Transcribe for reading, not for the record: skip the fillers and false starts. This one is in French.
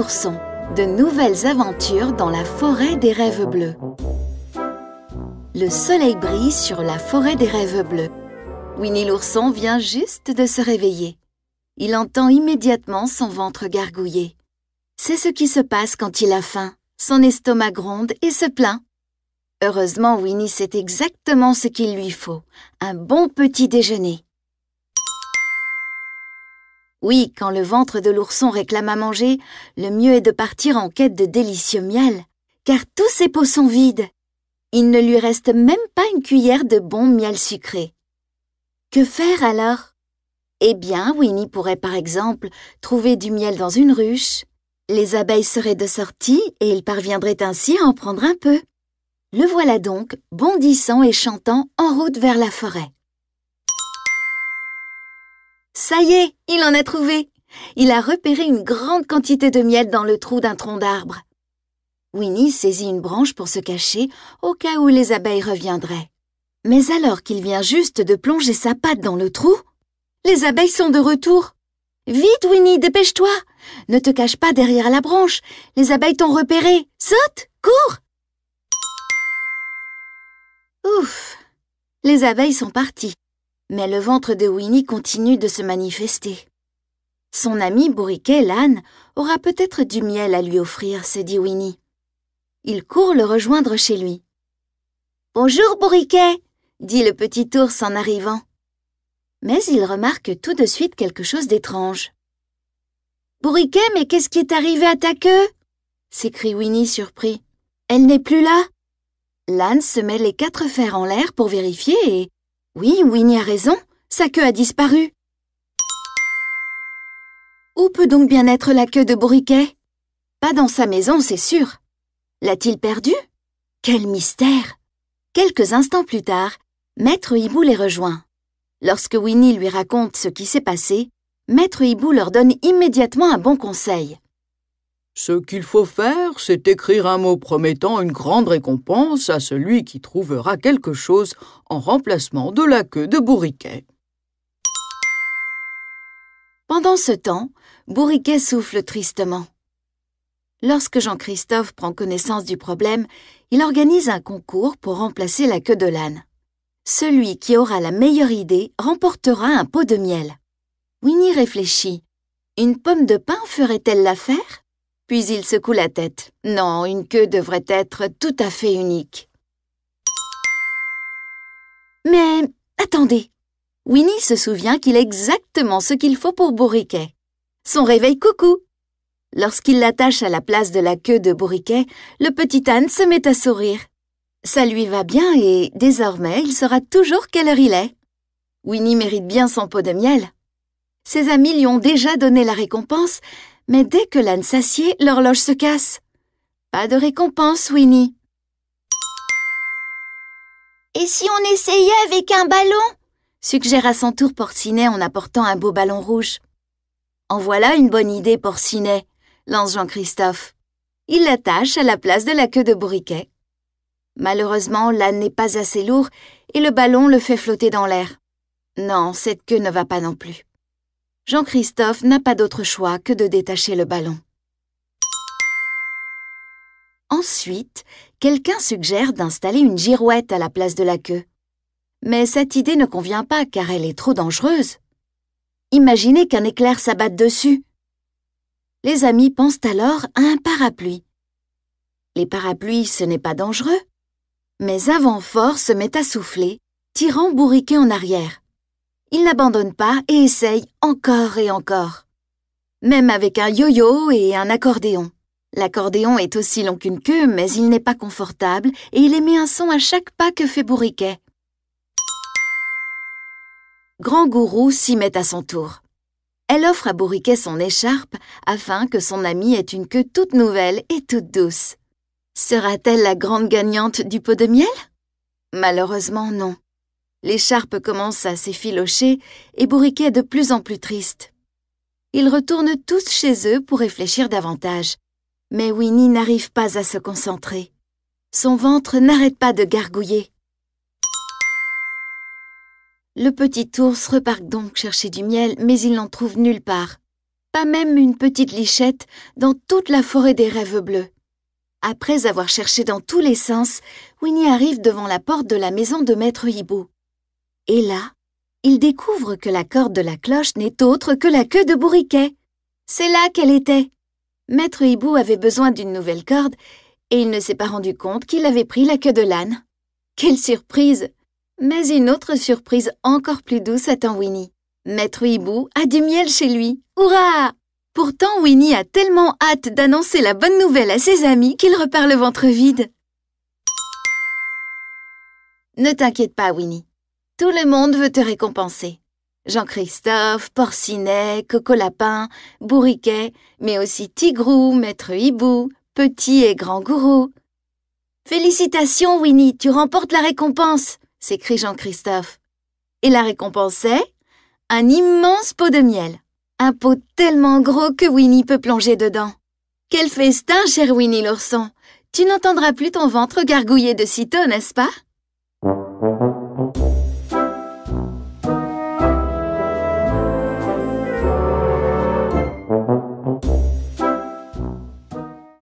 l'ourson, de nouvelles aventures dans la forêt des rêves bleus. Le soleil brille sur la forêt des rêves bleus. Winnie l'ourson vient juste de se réveiller. Il entend immédiatement son ventre gargouiller. C'est ce qui se passe quand il a faim. Son estomac gronde et se plaint. Heureusement, Winnie sait exactement ce qu'il lui faut. Un bon petit déjeuner. Oui, quand le ventre de l'ourson réclame à manger, le mieux est de partir en quête de délicieux miel, car tous ses pots sont vides. Il ne lui reste même pas une cuillère de bon miel sucré. Que faire alors? Eh bien, Winnie pourrait par exemple trouver du miel dans une ruche. Les abeilles seraient de sortie et il parviendrait ainsi à en prendre un peu. Le voilà donc, bondissant et chantant en route vers la forêt. Ça y est, il en a trouvé. Il a repéré une grande quantité de miel dans le trou d'un tronc d'arbre. Winnie saisit une branche pour se cacher au cas où les abeilles reviendraient. Mais alors qu'il vient juste de plonger sa patte dans le trou, les abeilles sont de retour. Vite, Winnie, dépêche-toi! Ne te cache pas derrière la branche. Les abeilles t'ont repéré. Saute! Cours! Ouf! Les abeilles sont parties. Mais le ventre de Winnie continue de se manifester. Son ami bourriquet, l'âne, aura peut-être du miel à lui offrir, se dit Winnie. Il court le rejoindre chez lui. « Bonjour, bourriquet !» dit le petit ours en arrivant. Mais il remarque tout de suite quelque chose d'étrange. « Bourriquet, mais qu'est-ce qui est arrivé à ta queue ?» s'écrie Winnie surpris. « Elle n'est plus là !» L'âne se met les 4 fers en l'air pour vérifier et... Oui, Winnie a raison, sa queue a disparu. Où peut donc bien être la queue de bourriquet? Pas dans sa maison, c'est sûr. L'a-t-il perdue? Quel mystère! Quelques instants plus tard, Maître Hibou les rejoint. Lorsque Winnie lui raconte ce qui s'est passé, Maître Hibou leur donne immédiatement un bon conseil. Ce qu'il faut faire, c'est écrire un mot promettant une grande récompense à celui qui trouvera quelque chose en remplacement de la queue de bourriquet. Pendant ce temps, bourriquet souffle tristement. Lorsque Jean-Christophe prend connaissance du problème, il organise un concours pour remplacer la queue de l'âne. Celui qui aura la meilleure idée remportera un pot de miel. Winnie réfléchit. Une pomme de pin ferait-elle l'affaire? Puis il secoue la tête. Non, une queue devrait être tout à fait unique. Mais attendez, Winnie se souvient qu'il a exactement ce qu'il faut pour bourriquet. Son réveil coucou. Lorsqu'il l'attache à la place de la queue de bourriquet, le petit âne se met à sourire. Ça lui va bien et désormais il saura toujours quelle heure il est. Winnie mérite bien son pot de miel. Ses amis lui ont déjà donné la récompense, mais dès que l'âne s'assied, l'horloge se casse. Pas de récompense, Winnie. « Et si on essayait avec un ballon ?» suggère à son tour Porcinet en apportant un beau ballon rouge. « En voilà une bonne idée, Porcinet !» lance Jean-Christophe. Il l'attache à la place de la queue de bourriquet. Malheureusement, l'âne n'est pas assez lourd et le ballon le fait flotter dans l'air. Non, cette queue ne va pas non plus. Jean-Christophe n'a pas d'autre choix que de détacher le ballon. Ensuite, quelqu'un suggère d'installer une girouette à la place de la queue. Mais cette idée ne convient pas car elle est trop dangereuse. Imaginez qu'un éclair s'abatte dessus. Les amis pensent alors à un parapluie. Les parapluies, ce n'est pas dangereux. Mais un vent fort se met à souffler, tirant bourriquet en arrière. Il n'abandonne pas et essaye encore et encore. Même avec un yo-yo et un accordéon. L'accordéon est aussi long qu'une queue, mais il n'est pas confortable et il émet un son à chaque pas que fait bourriquet. Grand Gourou s'y met à son tour. Elle offre à bourriquet son écharpe afin que son ami ait une queue toute nouvelle et toute douce. Sera-t-elle la grande gagnante du pot de miel? Malheureusement, non. L'écharpe commence à s'effilocher et bourriquet est de plus en plus triste. Ils retournent tous chez eux pour réfléchir davantage. Mais Winnie n'arrive pas à se concentrer. Son ventre n'arrête pas de gargouiller. Le petit ours repart donc chercher du miel, mais il n'en trouve nulle part. Pas même une petite lichette dans toute la forêt des rêves bleus. Après avoir cherché dans tous les sens, Winnie arrive devant la porte de la maison de Maître Hibou. Et là, il découvre que la corde de la cloche n'est autre que la queue de Bourriquet. C'est là qu'elle était. Maître Hibou avait besoin d'une nouvelle corde et il ne s'est pas rendu compte qu'il avait pris la queue de l'âne. Quelle surprise! Mais une autre surprise encore plus douce attend Winnie. Maître Hibou a du miel chez lui. Hurrah! Pourtant, Winnie a tellement hâte d'annoncer la bonne nouvelle à ses amis qu'il repart le ventre vide. Ne t'inquiète pas, Winnie. Tout le monde veut te récompenser. Jean-Christophe, Porcinet, Coco Lapin, Bourriquet, mais aussi Tigrou, Maître Hibou, Petit et Grand Gourou. Félicitations, Winnie, tu remportes la récompense, s'écrie Jean-Christophe. Et la récompense est un immense pot de miel. Un pot tellement gros que Winnie peut plonger dedans. Quel festin, cher Winnie l'ourson! Tu n'entendras plus ton ventre gargouiller de sitôt, n'est-ce pas?